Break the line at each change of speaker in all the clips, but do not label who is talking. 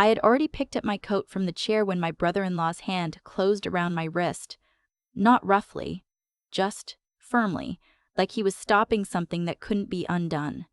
I had already picked up my coat from the chair when my brother-in-law's hand closed around my wrist. Not roughly, just firmly, like he was stopping something that couldn't be undone.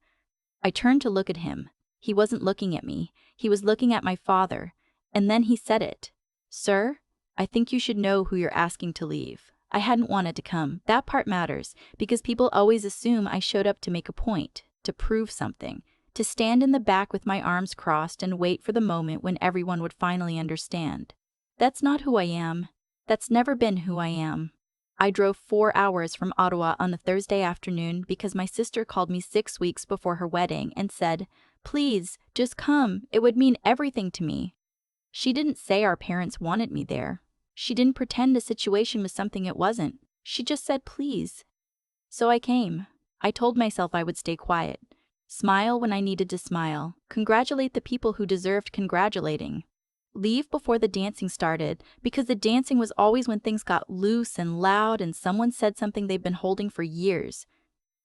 I turned to look at him. He wasn't looking at me. He was looking at my father. And then he said it. "Sir, I think you should know who you're asking to leave." I hadn't wanted to come. That part matters, because people always assume I showed up to make a point, to prove something, to stand in the back with my arms crossed and wait for the moment when everyone would finally understand. That's not who I am. That's never been who I am. I drove 4 hours from Ottawa on a Thursday afternoon because my sister called me 6 weeks before her wedding and said, "Please, just come. It would mean everything to me." She didn't say our parents wanted me there. She didn't pretend the situation was something it wasn't. She just said please. So I came. I told myself I would stay quiet. Smile when I needed to smile. Congratulate the people who deserved congratulating. Leave before the dancing started, because the dancing was always when things got loose and loud and someone said something they've been holding for years.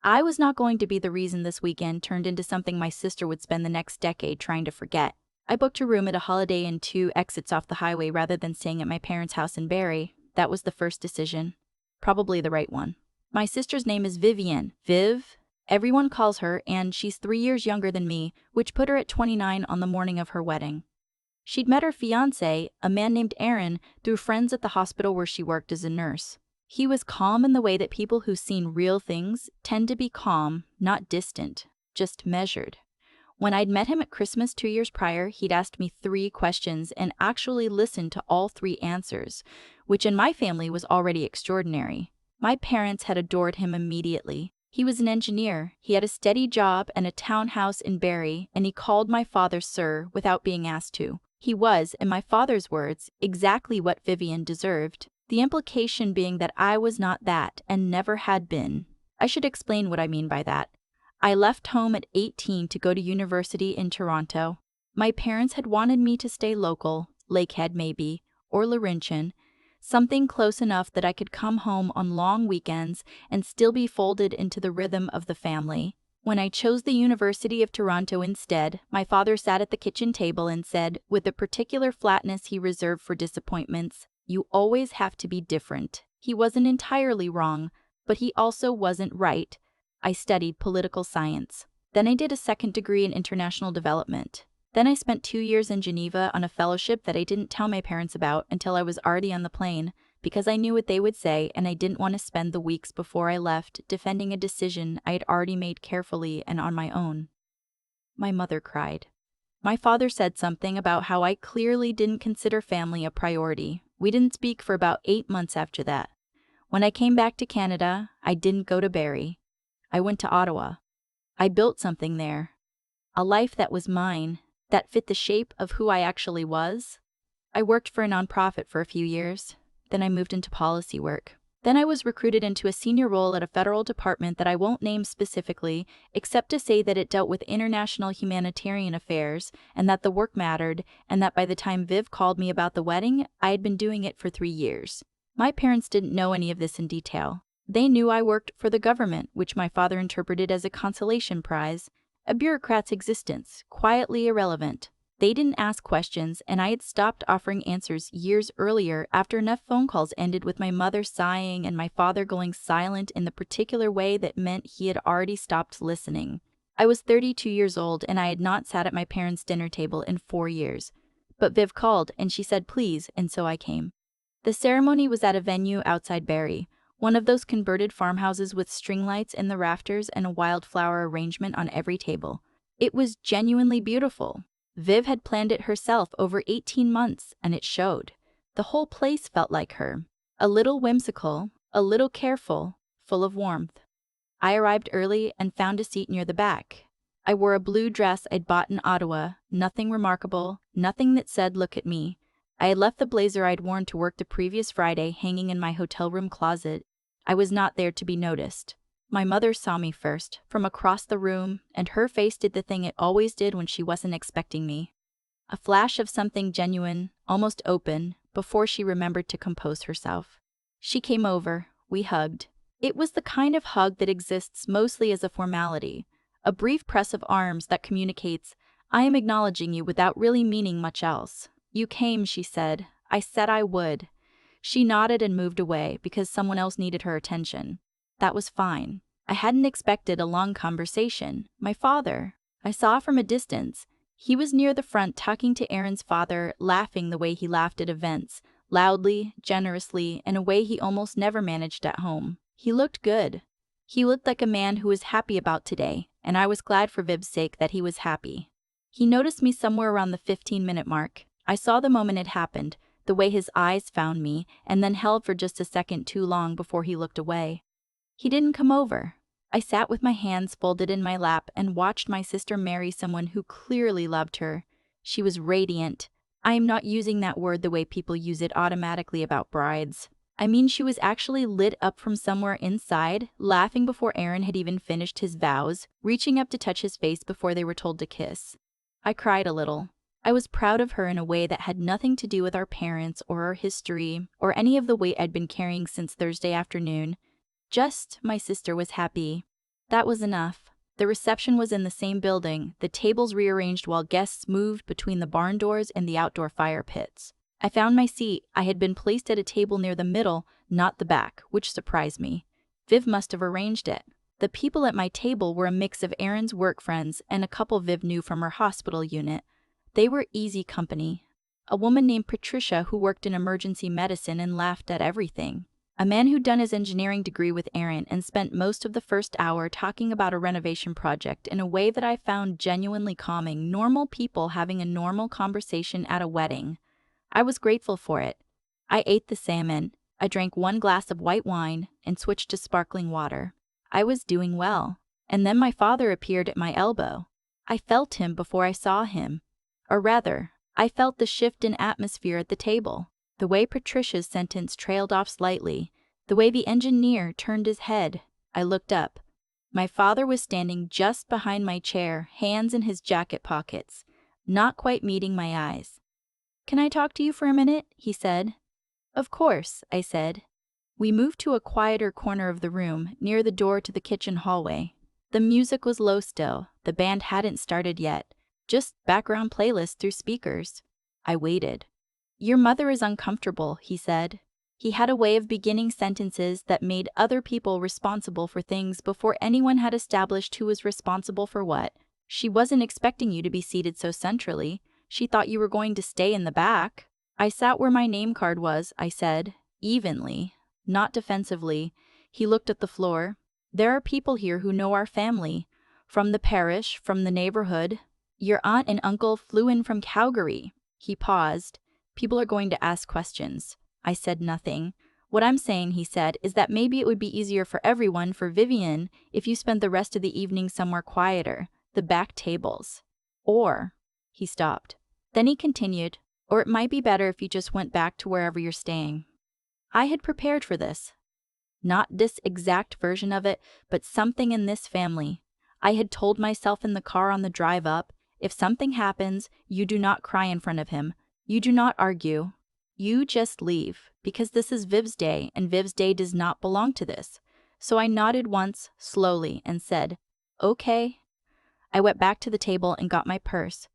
I was not going to be the reason this weekend turned into something my sister would spend the next decade trying to forget. I booked a room at a Holiday Inn 2 exits off the highway rather than staying at my parents' house in Barrie. That was the first decision. Probably the right one. My sister's name is Vivian. Viv? Everyone calls her, and she's 3 years younger than me, which put her at 29 on the morning of her wedding. She'd met her fiancé, a man named Aaron, through friends at the hospital where she worked as a nurse. He was calm in the way that people who've seen real things tend to be calm, not distant, just measured. When I'd met him at Christmas 2 years prior, he'd asked me 3 questions and actually listened to all 3 answers, which in my family was already extraordinary. My parents had adored him immediately. He was an engineer, he had a steady job and a townhouse in Barrie, and he called my father sir without being asked to. He was, in my father's words, exactly what Vivian deserved, the implication being that I was not that and never had been. I should explain what I mean by that. I left home at 18 to go to university in Toronto. My parents had wanted me to stay local, Lakehead maybe, or Laurentian, something close enough that I could come home on long weekends and still be folded into the rhythm of the family. When I chose the University of Toronto instead, my father sat at the kitchen table and said, with the particular flatness he reserved for disappointments, "You always have to be different." He wasn't entirely wrong, but he also wasn't right. I studied political science. Then I did a second degree in international development. Then I spent 2 years in Geneva on a fellowship that I didn't tell my parents about until I was already on the plane, because I knew what they would say and I didn't want to spend the weeks before I left defending a decision I had already made carefully and on my own. My mother cried. My father said something about how I clearly didn't consider family a priority. We didn't speak for about 8 months after that. When I came back to Canada, I didn't go to Barrie. I went to Ottawa. I built something there. A life that was mine, that fit the shape of who I actually was. I worked for a nonprofit for a few years. Then I moved into policy work. Then I was recruited into a senior role at a federal department that I won't name specifically, except to say that it dealt with international humanitarian affairs, and that the work mattered, and that by the time Viv called me about the wedding, I had been doing it for 3 years. My parents didn't know any of this in detail. They knew I worked for the government, which my father interpreted as a consolation prize, a bureaucrat's existence, quietly irrelevant. They didn't ask questions, and I had stopped offering answers years earlier after enough phone calls ended with my mother sighing and my father going silent in the particular way that meant he had already stopped listening. I was 32 years old, and I had not sat at my parents' dinner table in 4 years. But Viv called, and she said please, and so I came. The ceremony was at a venue outside Barrie, one of those converted farmhouses with string lights in the rafters and a wildflower arrangement on every table. It was genuinely beautiful. Viv had planned it herself over 18 months, and it showed. The whole place felt like her. A little whimsical, a little careful, full of warmth. I arrived early and found a seat near the back. I wore a blue dress I'd bought in Ottawa, nothing remarkable, nothing that said look at me. I had left the blazer I'd worn to work the previous Friday hanging in my hotel room closet. I was not there to be noticed. My mother saw me first, from across the room, and her face did the thing it always did when she wasn't expecting me. A flash of something genuine, almost open, before she remembered to compose herself. She came over, we hugged. It was the kind of hug that exists mostly as a formality, a brief press of arms that communicates, I am acknowledging you without really meaning much else. You came, she said. I said I would. She nodded and moved away because someone else needed her attention. That was fine. I hadn't expected a long conversation. My father, I saw from a distance. He was near the front talking to Aaron's father, laughing the way he laughed at events, loudly, generously, in a way he almost never managed at home. He looked good. He looked like a man who was happy about today, and I was glad for Viv's sake that he was happy. He noticed me somewhere around the 15-minute mark. I saw the moment it happened, the way his eyes found me, and then held for just a second too long before he looked away. He didn't come over. I sat with my hands folded in my lap and watched my sister marry someone who clearly loved her. She was radiant. I am not using that word the way people use it automatically about brides. I mean, she was actually lit up from somewhere inside, laughing before Aaron had even finished his vows, reaching up to touch his face before they were told to kiss. I cried a little. I was proud of her in a way that had nothing to do with our parents or our history or any of the weight I'd been carrying since Thursday afternoon. Just my sister was happy. That was enough. The reception was in the same building, the tables rearranged while guests moved between the barn doors and the outdoor fire pits. I found my seat. I had been placed at a table near the middle, not the back, which surprised me. Viv must have arranged it. The people at my table were a mix of Aaron's work friends and a couple Viv knew from her hospital unit. They were easy company. A woman named Patricia who worked in emergency medicine and laughed at everything. A man who'd done his engineering degree with Aaron and spent most of the first hour talking about a renovation project in a way that I found genuinely calming. Normal people having a normal conversation at a wedding. I was grateful for it. I ate the salmon. I drank 1 glass of white wine and switched to sparkling water. I was doing well. And then my father appeared at my elbow. I felt him before I saw him. Or rather, I felt the shift in atmosphere at the table. The way Patricia's sentence trailed off slightly. The way the engineer turned his head. I looked up. My father was standing just behind my chair, hands in his jacket pockets, not quite meeting my eyes. "Can I talk to you for a minute?" he said. "Of course," I said. We moved to a quieter corner of the room, near the door to the kitchen hallway. The music was low still. The band hadn't started yet. Just background playlist through speakers. I waited. "Your mother is uncomfortable," he said. He had a way of beginning sentences that made other people responsible for things before anyone had established who was responsible for what. "She wasn't expecting you to be seated so centrally. She thought you were going to stay in the back." "I sat where my name card was," I said, evenly, not defensively. He looked at the floor. "There are people here who know our family. From the parish, from the neighborhood. Your aunt and uncle flew in from Calgary." He paused. "People are going to ask questions." I said nothing. "What I'm saying," he said, "is that maybe it would be easier for everyone, for Vivian, if you spent the rest of the evening somewhere quieter, the back tables. Or," he stopped. Then he continued, "or it might be better if you just went back to wherever you're staying." I had prepared for this. Not this exact version of it, but something in this family. I had told myself in the car on the drive up, if something happens, you do not cry in front of him. You do not argue. You just leave, because this is Viv's day, and Viv's day does not belong to this. So I nodded once, slowly, and said, "Okay." I went back to the table and got my purse.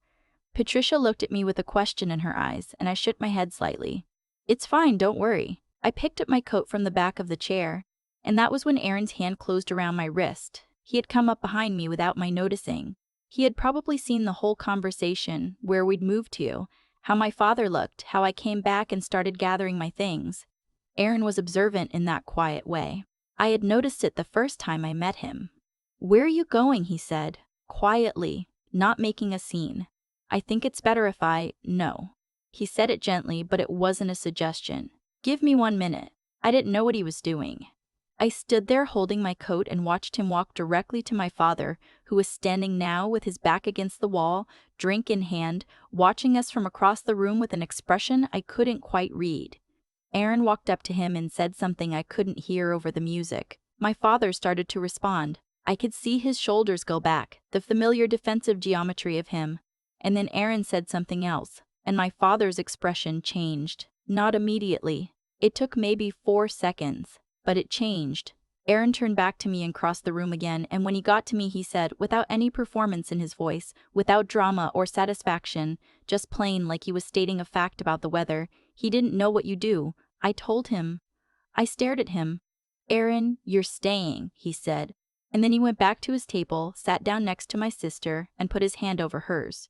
Patricia looked at me with a question in her eyes, and I shook my head slightly. "It's fine, don't worry." I picked up my coat from the back of the chair, and that was when Aaron's hand closed around my wrist. He had come up behind me without my noticing. He had probably seen the whole conversation, where we'd moved to, how my father looked, how I came back and started gathering my things. Aaron was observant in that quiet way. I had noticed it the first time I met him. "Where are you going?" he said, quietly, not making a scene. "I think it's better if no." He said it gently, but it wasn't a suggestion. "Give me 1 minute." I didn't know what he was doing. I stood there holding my coat and watched him walk directly to my father, who was standing now with his back against the wall, drink in hand, watching us from across the room with an expression I couldn't quite read. Aaron walked up to him and said something I couldn't hear over the music. My father started to respond. I could see his shoulders go back, the familiar defensive geometry of him. And then Aaron said something else, and my father's expression changed. Not immediately. It took maybe 4 seconds. But it changed. Aaron turned back to me and crossed the room again, and when he got to me he said, without any performance in his voice, without drama or satisfaction, just plain like he was stating a fact about the weather, "He didn't know what you do. I told him." I stared at him. "Aaron, you're staying," he said, and then he went back to his table, sat down next to my sister, and put his hand over hers.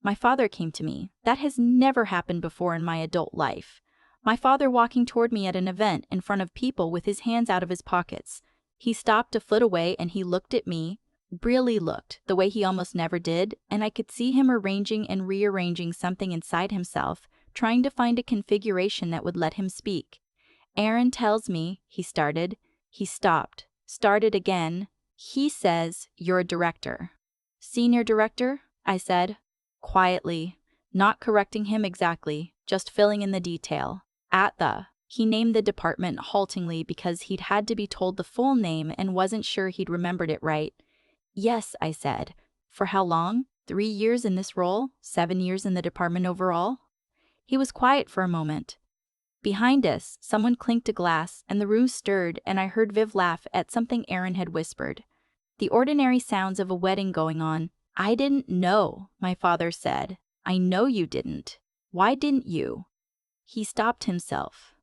My father came to me. That has never happened before in my adult life. My father walking toward me at an event in front of people with his hands out of his pockets. He stopped a foot away and he looked at me, really looked, the way he almost never did, and I could see him arranging and rearranging something inside himself, trying to find a configuration that would let him speak. "Aaron tells me," he started. He stopped, started again. "He says you're a director." "Senior director?" I said, quietly, not correcting him exactly, just filling in the detail. He named the department haltingly because he'd had to be told the full name and wasn't sure he'd remembered it right. "Yes," I said. "For how long? 3 years in this role? 7 years in the department overall?" He was quiet for a moment. Behind us, someone clinked a glass, and the room stirred, and I heard Viv laugh at something Aaron had whispered. The ordinary sounds of a wedding going on. "I didn't know," my father said. "I know you didn't. Why didn't you?" He stopped himself.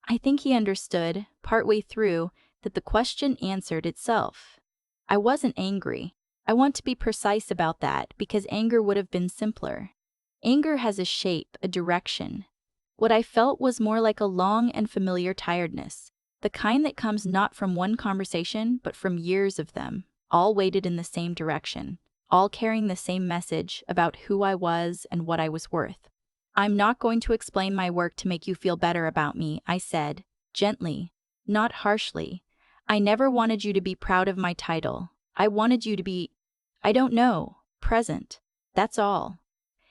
I think he understood, partway through, that the question answered itself. I wasn't angry. I want to be precise about that, because anger would have been simpler. Anger has a shape, a direction. What I felt was more like a long and familiar tiredness, the kind that comes not from one conversation, but from years of them, all weighted in the same direction, all carrying the same message about who I was and what I was worth. "I'm not going to explain my work to make you feel better about me," I said, gently, not harshly. "I never wanted you to be proud of my title. I wanted you to be, I don't know, present. That's all."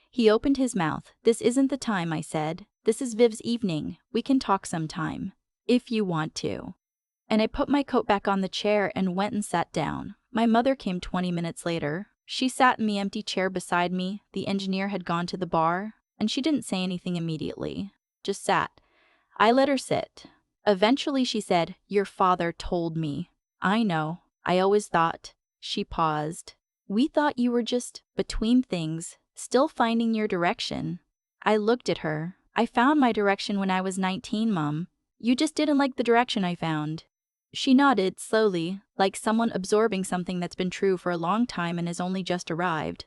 He opened his mouth. "This isn't the time," I said. "This is Viv's evening. We can talk sometime, if you want to." And I put my coat back on the chair and went and sat down. My mother came 20 minutes later. She sat in the empty chair beside me. The engineer had gone to the bar, and she didn't say anything immediately, just sat. I let her sit. Eventually she said, "Your father told me." "I know. I always thought." She paused. "We thought you were just between things, still finding your direction." I looked at her. "I found my direction when I was 19, Mom. You just didn't like the direction I found." She nodded slowly, like someone absorbing something that's been true for a long time and has only just arrived.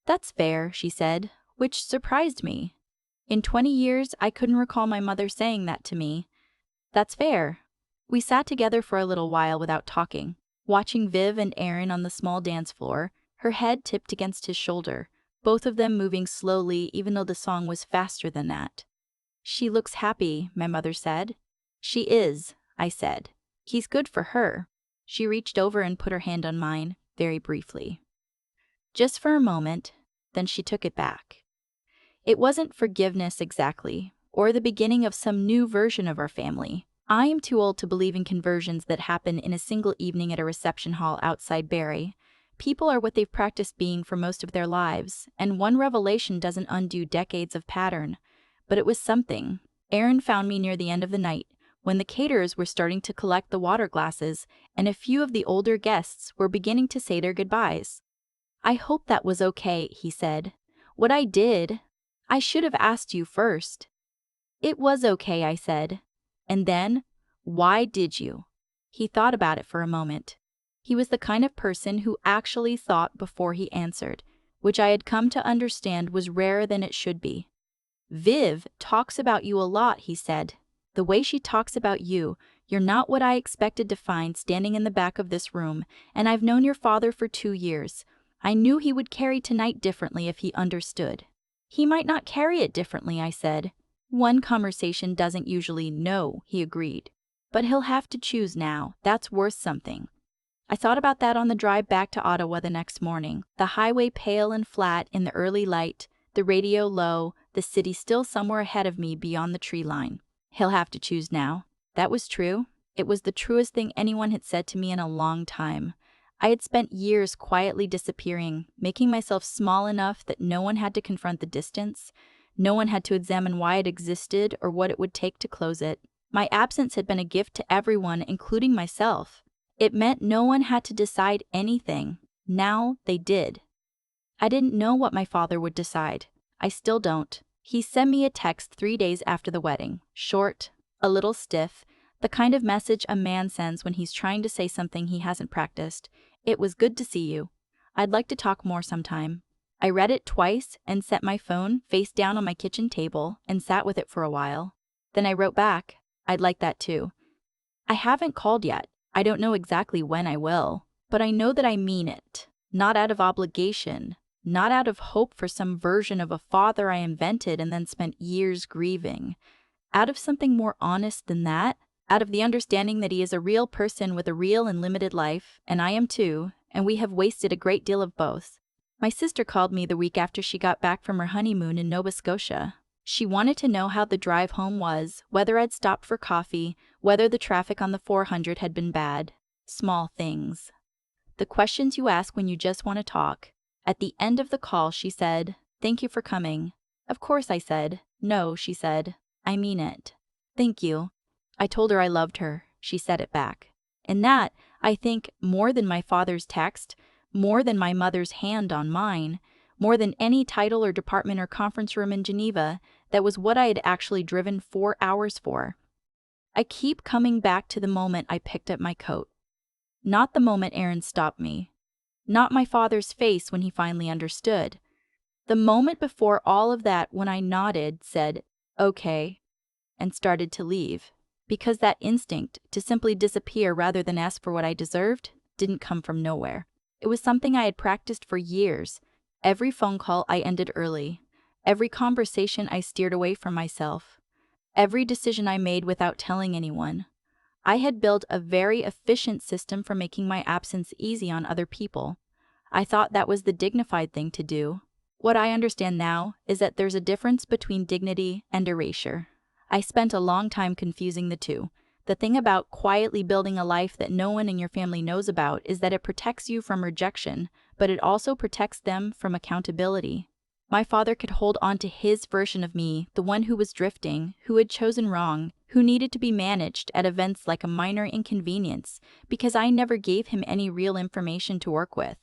"That's fair," she said, which surprised me. In 20 years, I couldn't recall my mother saying that to me. "That's fair." We sat together for a little while without talking, watching Viv and Aaron on the small dance floor, her head tipped against his shoulder, both of them moving slowly even though the song was faster than that. "She looks happy," my mother said. "She is," I said. "He's good for her." She reached over and put her hand on mine, very briefly. Just for a moment, then she took it back. It wasn't forgiveness exactly, or the beginning of some new version of our family. I am too old to believe in conversions that happen in a single evening at a reception hall outside Barrie. People are what they've practiced being for most of their lives, and one revelation doesn't undo decades of pattern. But it was something. Aaron found me near the end of the night, when the caterers were starting to collect the water glasses, and a few of the older guests were beginning to say their goodbyes. "I hope that was okay," he said. "What I did, I should have asked you first." "It was okay," I said. And then, "Why did you?" He thought about it for a moment. He was the kind of person who actually thought before he answered, which I had come to understand was rarer than it should be. "Viv talks about you a lot," he said. "The way she talks about you, you're not what I expected to find standing in the back of this room, and I've known your father for 2 years. I knew he would carry tonight differently if he understood." "He might not carry it differently," I said. "One conversation doesn't usually know," he agreed. "But he'll have to choose now. That's worth something." I thought about that on the drive back to Ottawa the next morning, the highway pale and flat in the early light, the radio low, the city still somewhere ahead of me beyond the tree line. He'll have to choose now. That was true. It was the truest thing anyone had said to me in a long time. I had spent years quietly disappearing, making myself small enough that no one had to confront the distance. No one had to examine why it existed or what it would take to close it. My absence had been a gift to everyone, including myself. It meant no one had to decide anything. Now they did. I didn't know what my father would decide. I still don't. He sent me a text 3 days after the wedding. Short, a little stiff, the kind of message a man sends when he's trying to say something he hasn't practiced. It was good to see you. I'd like to talk more sometime. I read it twice and set my phone face down on my kitchen table and sat with it for a while. Then I wrote back, I'd like that too. I haven't called yet. I don't know exactly when I will, but I know that I mean it. Not out of obligation, not out of hope for some version of a father I invented and then spent years grieving. Out of something more honest than that, out of the understanding that he is a real person with a real and limited life, and I am too, and we have wasted a great deal of both. My sister called me the week after she got back from her honeymoon in Nova Scotia. She wanted to know how the drive home was, whether I'd stopped for coffee, whether the traffic on the 400 had been bad. Small things. The questions you ask when you just want to talk. At the end of the call, she said, "Thank you for coming." Of course, I said. "No," she said. "I mean it." "Thank you." I told her I loved her. She said it back. And that, I think, more than my father's text, more than my mother's hand on mine, more than any title or department or conference room in Geneva, that was what I had actually driven 4 hours for. I keep coming back to the moment I picked up my coat. Not the moment Aaron stopped me. Not my father's face when he finally understood. The moment before all of that when I nodded, said, "Okay," and started to leave. Because that instinct to simply disappear rather than ask for what I deserved didn't come from nowhere. It was something I had practiced for years. Every phone call I ended early. Every conversation I steered away from myself. Every decision I made without telling anyone. I had built a very efficient system for making my absence easy on other people. I thought that was the dignified thing to do. What I understand now is that there's a difference between dignity and erasure. I spent a long time confusing the two. The thing about quietly building a life that no one in your family knows about is that it protects you from rejection, but it also protects them from accountability. My father could hold on to his version of me, the one who was drifting, who had chosen wrong, who needed to be managed at events like a minor inconvenience, because I never gave him any real information to work with.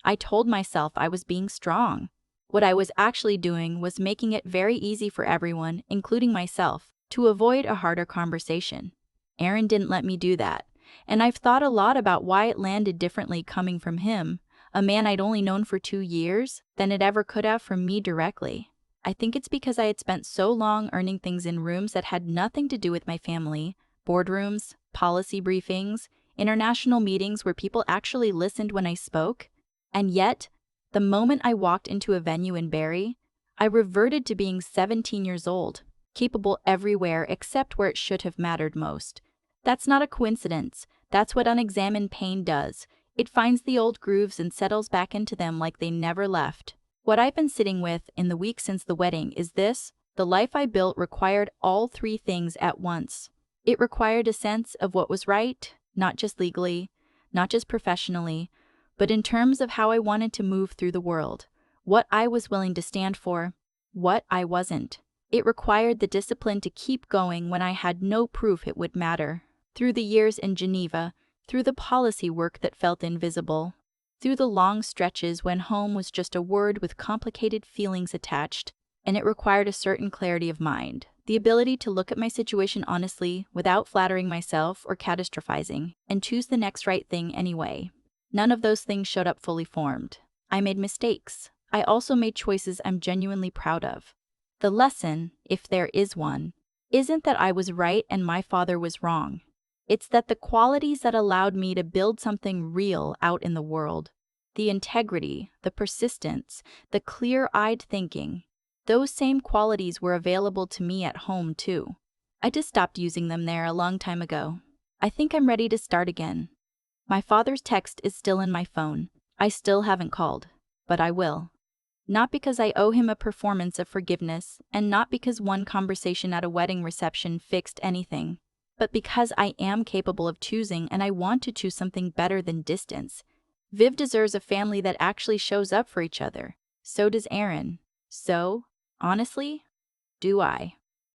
I told myself I was being strong. What I was actually doing was making it very easy for everyone, including myself, to avoid a harder conversation. Aaron didn't let me do that, and I've thought a lot about why it landed differently coming from him, a man I'd only known for 2 years, than it ever could have from me directly. I think it's because I had spent so long earning things in rooms that had nothing to do with my family, boardrooms, policy briefings, international meetings where people actually listened when I spoke, and yet, the moment I walked into a venue in Barrie, I reverted to being 17 years old, capable everywhere except where it should have mattered most. That's not a coincidence. That's what unexamined pain does. It finds the old grooves and settles back into them like they never left. What I've been sitting with in the week since the wedding is this: the life I built required all 3 things at once. It required a sense of what was right, not just legally, not just professionally, but in terms of how I wanted to move through the world, what I was willing to stand for, what I wasn't. It required the discipline to keep going when I had no proof it would matter. Through the years in Geneva, through the policy work that felt invisible, through the long stretches when home was just a word with complicated feelings attached, and it required a certain clarity of mind, the ability to look at my situation honestly without flattering myself or catastrophizing, and choose the next right thing anyway. None of those things showed up fully formed. I made mistakes. I also made choices I'm genuinely proud of. The lesson, if there is one, isn't that I was right and my father was wrong. It's that the qualities that allowed me to build something real out in the world, the integrity, the persistence, the clear-eyed thinking, those same qualities were available to me at home too. I just stopped using them there a long time ago. I think I'm ready to start again. My father's text is still in my phone. I still haven't called, but I will. Not because I owe him a performance of forgiveness, and not because one conversation at a wedding reception fixed anything, but because I am capable of choosing and I want to choose something better than distance. Viv deserves a family that actually shows up for each other. So does Aaron. So, honestly, do I.